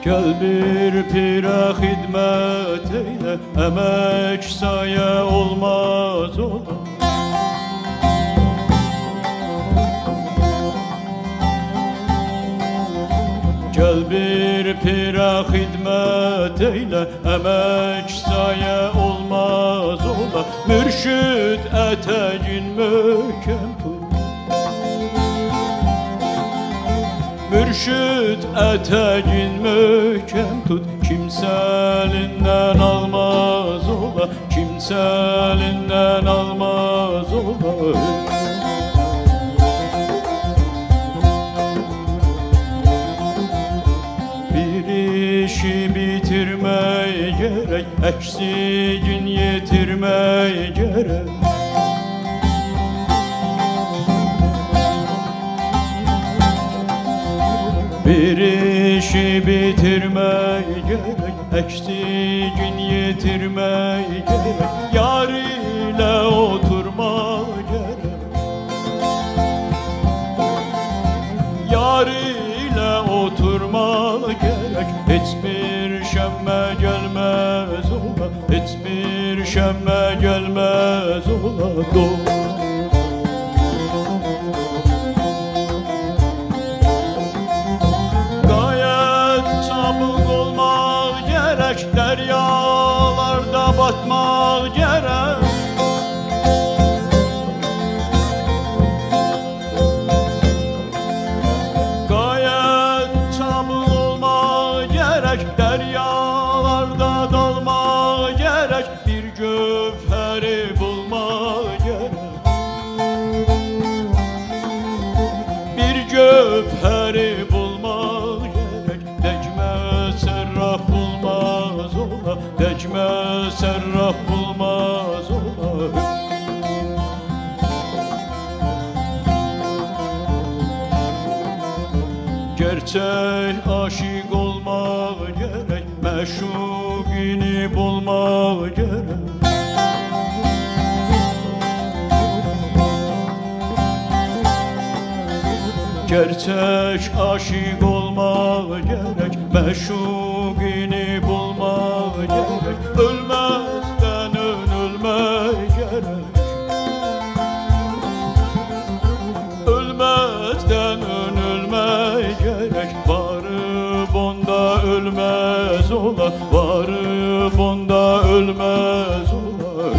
Gel bir pire hidmet eyle, emek saye olmaz ola. Gel bir pire hidmet eyle, emek saye olmaz ola. Mürşid eteğin möhkem tut, mürşid eteğin möhkem tut. Kimse elinden almaz ola, kimse elinden almaz ola. İşi bitirmeye gerek, eksiğin yetirmeye gerek. Bir işi bitirmeye gerek, eksiğin yetirmeye gerek. Yar ile oturma gerek, yar ile oturma gerek. Hiçbir şemme gelmez ola, hiçbir şemme gelmez ola dost. Gayet çabuk olmak gerek, deryalarda batmak gerek. Deryalarda dalma gerek, bir gövheri bulma gerek, bir gövheri bulma gerek. Degme serraf bulmaz ola, degme serraf bulmaz ola. Gerçek aşık olmak gerek, meşugini bulmak gerek. Gerçek aşık olmak gerek, meşugini bulmak gerek. Ölmezden ölmek gerek, ölmezden ölmek gerek. Varı bonda ölmez ola, varı bonda ölmez ola.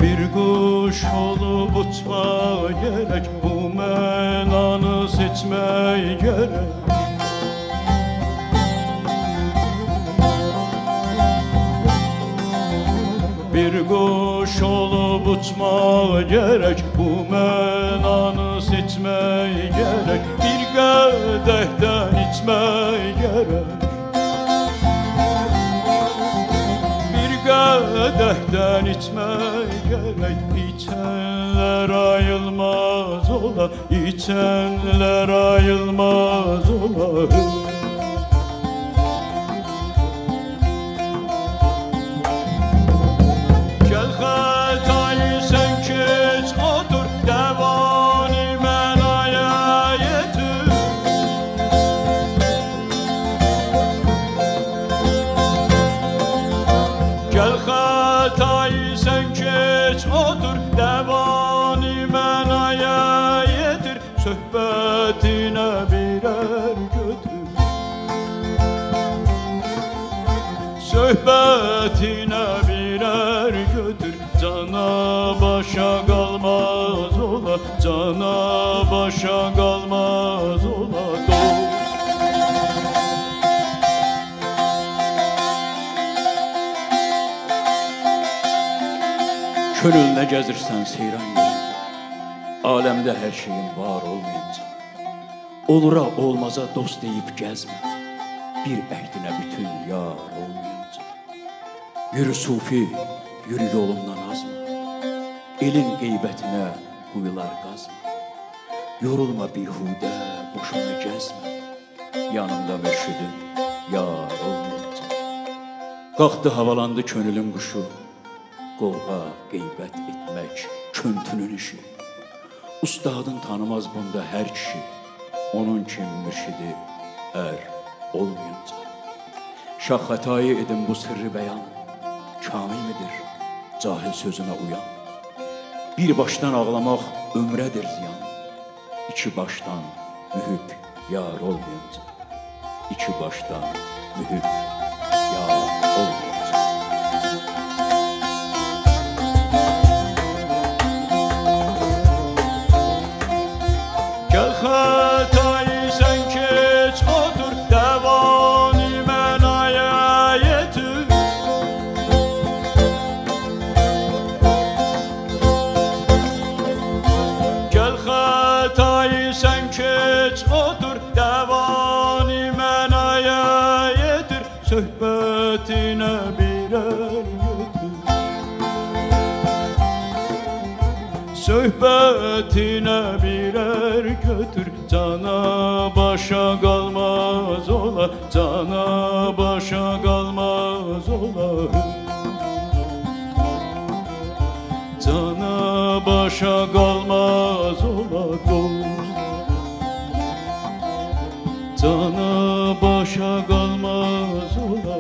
Bir kuş olup uçma gerek, bu menanı seçmeye gerek. Bir kuş olup uçma gerek, bu menanı seçmeye gerek. Bir kadehten içmeye gerek, bir kadehten içmeye gerek. İçenler ayılmaz ola, içenler ayılmaz ola. Söhbetine birer götür, söhbetine birer götür. Cana başa kalmaz ola, cana başa kalmaz ola dost. Könülne gezirsen seyran yolunda, alemde her şeyin var olmayınca. Olura olmaza dost deyip gezme, bir ehdine bütün yar olmayınca. Yürü sufi, yürü yolundan azma, elin gıybetine kuyular kazma. Yorulma bihude, boşuna gezme, yanında mürşidin yar olmayınca. Kalktı havalandı könülün kuşu, qovğa, qeybət etmək köntünün işi. Ustadın tanımaz bunda her kişi, onun kim mürşidi olmayınca. Şah xətayı edin bu sırrı bəyan, kamil midir cahil sözünə uyan? Bir baştan ağlamaq ömrədir ziyan, iki baştan mühüb yar olmayınca. İki baştan mühüb yar olmayınca. Gel xətayı sən keç otur, dəvani mənaya yetir. Gel xətayı sən keç otur, dəvani mənaya yetir. Söhbətinə birər götür, söhbətinə birər götür. Cana başa qalmaz ola, cana başa qalmaz ola. Cana başa qalmaz ola dost, cana başa qalmaz ola.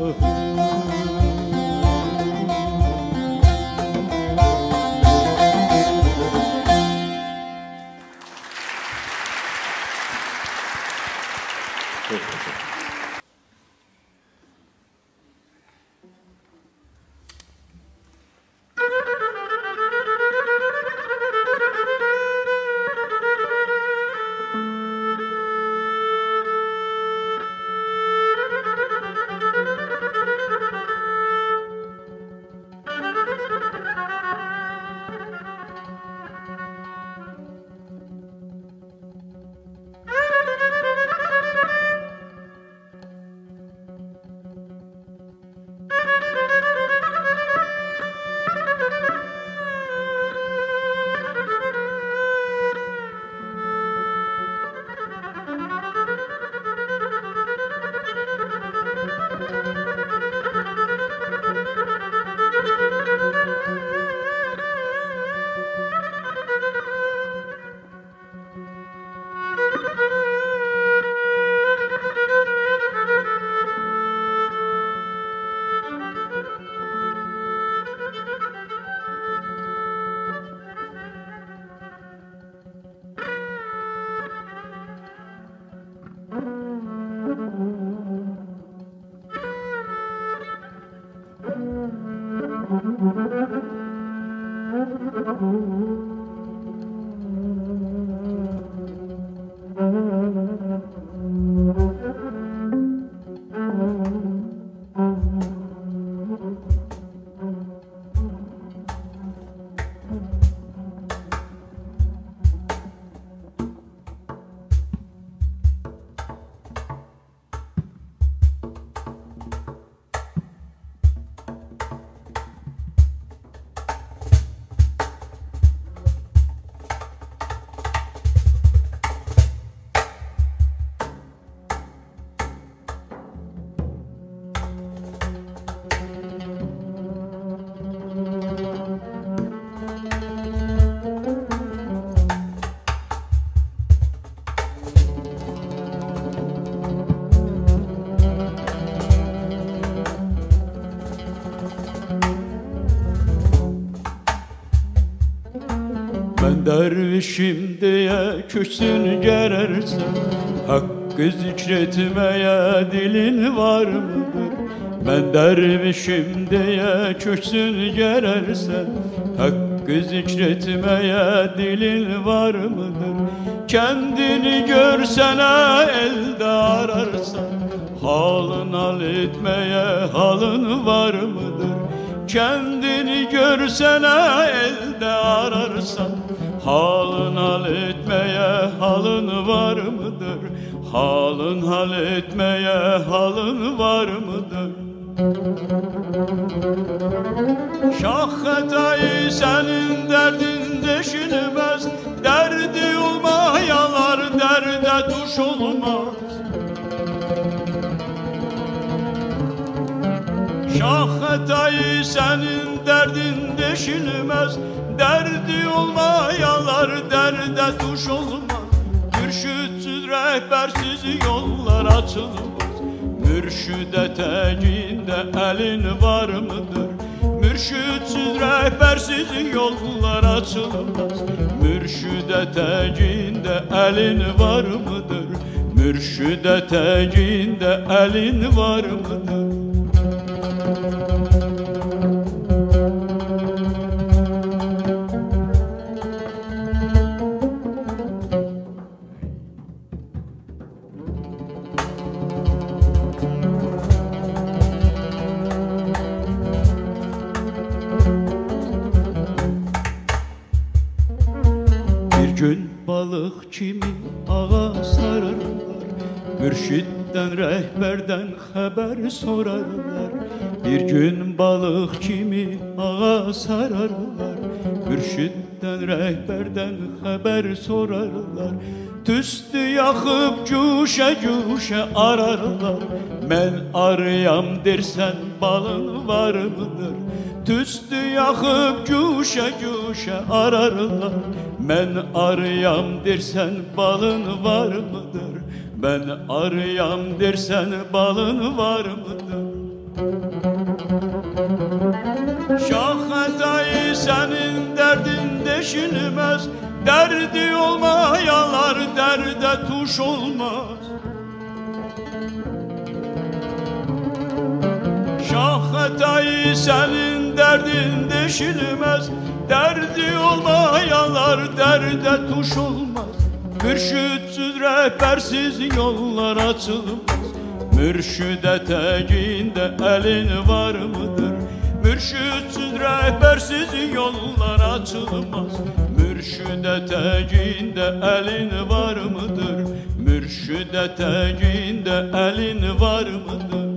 Dervişim diye köksün gerersen, hakkı zikretmeye dilin var mıdır? Ben dervişim diye köksün gerersen, hakkı zikretmeye dilin var mıdır? Kendini görsene elde ararsan, halın hal etmeye halın var mıdır? Kendini görsene elde ararsan, halın hal etmeye halın var mıdır? Halın hal etmeye halın var mıdır? Şah Xətayı senin derdin deşilmez, derdi olmayalar derde duş olmaz. Şah Xətayı senin derdin deşilmez, derdi olmayanlar derde tuş olmaz. Mürşütsüz rehbersiz yollar açılmaz. Mürşid eteğinde elin var mıdır? Mürşütsüz rehbersiz yollar açılmaz. Mürşid eteğinde elin var mıdır? Mürşid eteğinde elin var mıdır? Bir gün balıkçımı ağa sararlar, mürşitten rehberden haber sorarlar. Bir gün balıkçımı ağa sararlar, mürşitten rehberden haber sorarlar. Tüstü yakıp cuşa cuşa ararlar, ben arayam dersen balın var mıdır? Tüstü yakıp cuşa cuşa ararlar, ben arayam dersen balın var mıdır? Ben arayam dersen balın var mıdır? Şah Hatay senin derdin deşilmez, derdi olmayanlar derde tuş olmaz. Şah Hatay senin derdin deşilmez, derdi olmayanlar derde tuş olmaz. Mürşütsüz rehbersiz yollar açılmaz. Mürşid eteğinde elin var mıdır? Mürşütsüz rehbersiz yollar açılmaz. Mürşid eteğinde elin var mıdır? Mürşid eteğinde elin var mıdır?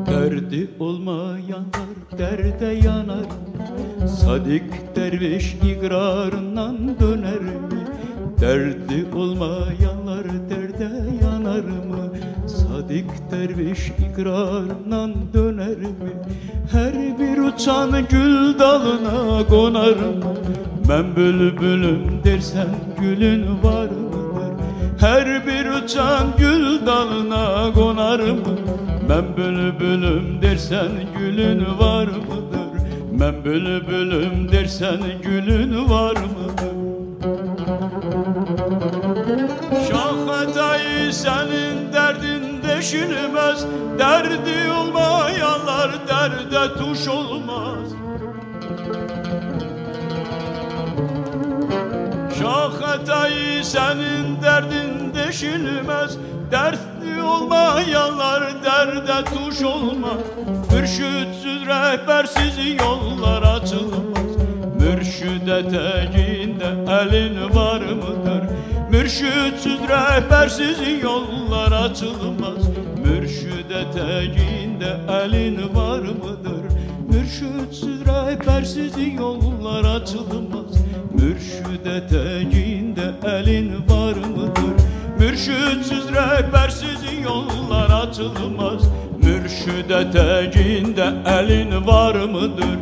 Derdi olmayanlar derde yanar, sadik derviş ikrarından döner mi? Derdi olmayanlar derde yanar mı? Sadik derviş ikrarından döner mi? Her bir uçan gül dalına konar mı? Ben bülbülüm dersen gülün var mıdır? Her bir uçan gül dalına konar mı? Ben bülbülüm dersen gülün var mıdır? Ben bülbülüm dersen gülün var mıdır? Şah Hatay senin derdin deşilmez, derdi olmayanlar derde tuş olmaz. Şah Hatay senin derdin deşilmez, dertli olmayanlar derde tuş olmaz. Mürşütsüz rehbersiz yollar açılmaz. Mürşid eteğinde elin var mıdır? Mürşütsüz rehbersiz yollar açılmaz. Mürşid eteğinde elin var mıdır? Mürşütsüz rehbersiz yollar açılmaz. Mürşid eteğinde elin var mıdır? Mürşütsüz rehbersiz yollar açılmaz. Mürşid eteğinde elin var mıdır?